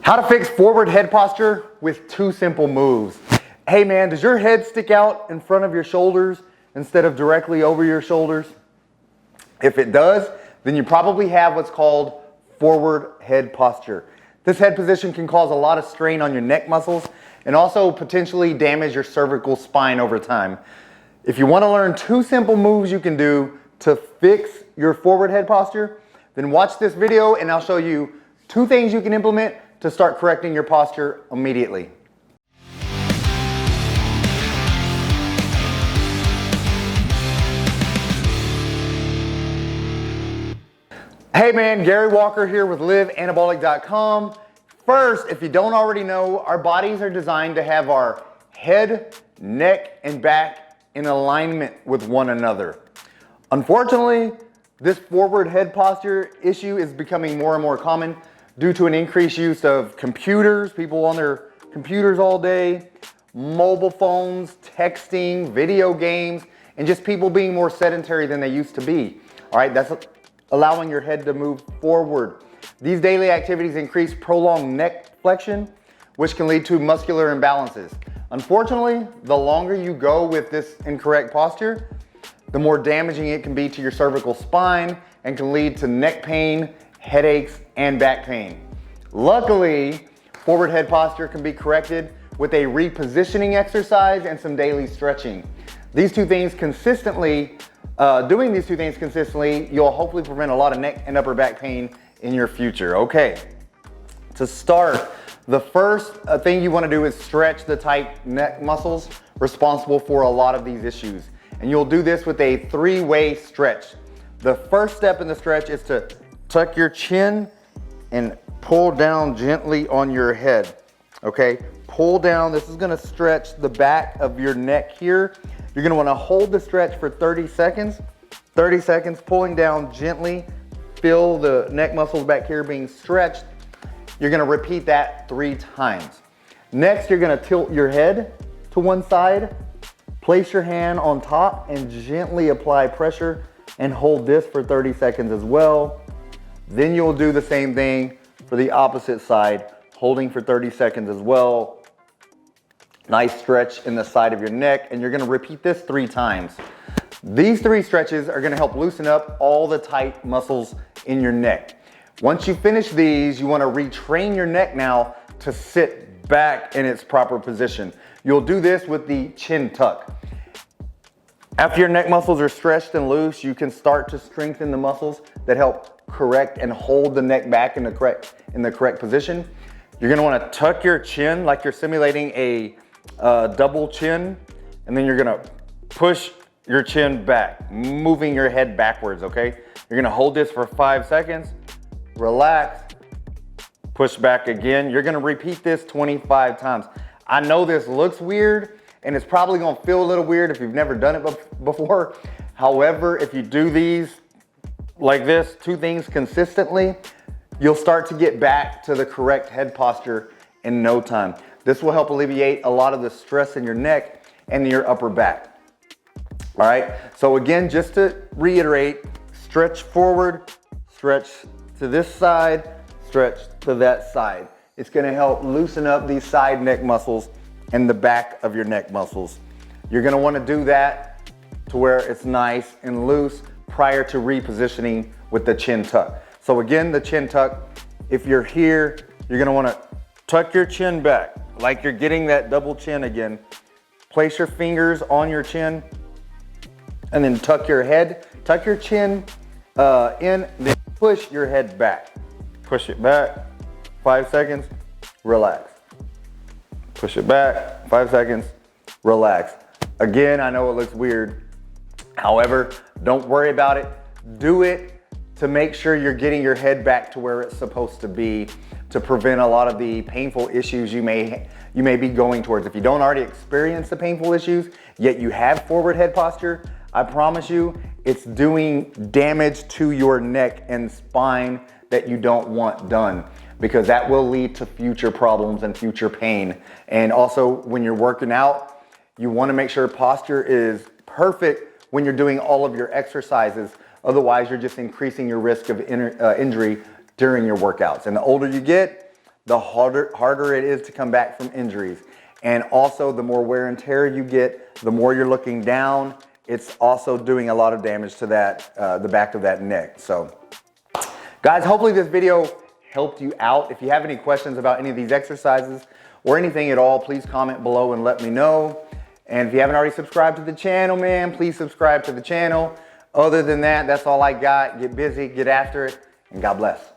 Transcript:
How to fix forward head posture with 2 simple moves. Hey man, does your head stick out in front of your shoulders instead of directly over your shoulders? If it does, then you probably have what's called forward head posture. This head position can cause a lot of strain on your neck muscles and also potentially damage your cervical spine over time. If you want to learn 2 simple moves you can do to fix your forward head posture, then watch this video and I'll show you 2 things you can implement to start correcting your posture immediately. Hey man, Gary Walker here with liveanabolic.com. First, if you don't already know, our bodies are designed to have our head, neck, and back in alignment with one another. Unfortunately, this forward head posture issue is becoming more and more common due to an increased use of computers, people on their computers all day, mobile phones, texting, video games, and just people being more sedentary than they used to be. All right, that's allowing your head to move forward. These daily activities increase prolonged neck flexion, which can lead to muscular imbalances. Unfortunately, the longer you go with this incorrect posture, the more damaging it can be to your cervical spine and can lead to neck pain, headaches, and back pain. Luckily, forward head posture can be corrected with a repositioning exercise and some daily stretching. These 2 things consistently, doing these 2 things consistently, you'll hopefully prevent a lot of neck and upper back pain in your future. Okay, to start, the first thing you want to do is stretch the tight neck muscles responsible for a lot of these issues. And you'll do this with a 3-way stretch. The first step in the stretch is to tuck your chin and pull down gently on your head. Okay, pull down. This is going to stretch the back of your neck here. You're going to want to hold the stretch for 30 seconds. 30 seconds, pulling down gently. Feel the neck muscles back here being stretched. You're going to repeat that 3 times. Next, you're going to tilt your head to one side. Place your hand on top and gently apply pressure and hold this for 30 seconds as well. Then you'll do the same thing for the opposite side, holding for 30 seconds as well. Nice stretch in the side of your neck, and you're gonna repeat this 3 times. These 3 stretches are gonna help loosen up all the tight muscles in your neck. Once you finish these, you wanna retrain your neck now to sit back in its proper position. You'll do this with the chin tuck. After your neck muscles are stretched and loose, you can start to strengthen the muscles that help correct and hold the neck back in the correct position. You're gonna wanna tuck your chin like you're simulating a double chin, and then you're gonna push your chin back, moving your head backwards, okay? You're gonna hold this for 5 seconds, relax, push back again. You're gonna repeat this 25 times. I know this looks weird, and it's probably gonna feel a little weird if you've never done it before. However, if you do these like this, 2 things consistently, you'll start to get back to the correct head posture in no time. This will help alleviate a lot of the stress in your neck and your upper back. All right, so again, just to reiterate, stretch forward, stretch to this side, stretch to that side. It's gonna help loosen up these side neck muscles and the back of your neck muscles. You're gonna wanna do that to where it's nice and loose prior to repositioning with the chin tuck. So again, the chin tuck, if you're here, you're gonna wanna tuck your chin back like you're getting that double chin again. Place your fingers on your chin and then tuck your head, tuck your chin in, then push your head back. Push it back, 5 seconds, relax. Push it back, 5 seconds, relax. Again, I know it looks weird. However, don't worry about it. Do it to make sure you're getting your head back to where it's supposed to be to prevent a lot of the painful issues you may be going towards. If you don't already experience the painful issues, yet you have forward head posture, I promise you, it's doing damage to your neck and spine that you don't want done, because that will lead to future problems and future pain. And also, when you're working out, you want to make sure posture is perfect when you're doing all of your exercises. Otherwise, you're just increasing your risk of injury during your workouts. And the older you get, the harder it is to come back from injuries. And also, the more wear and tear you get, the more you're looking down, it's also doing a lot of damage to that, the back of that neck. So guys, hopefully this video helped you out. If you have any questions about any of these exercises or anything at all, please comment below and let me know. And if you haven't already subscribed to the channel, man, please subscribe to the channel. Other than that, that's all I got. Get busy, get after it, and God bless.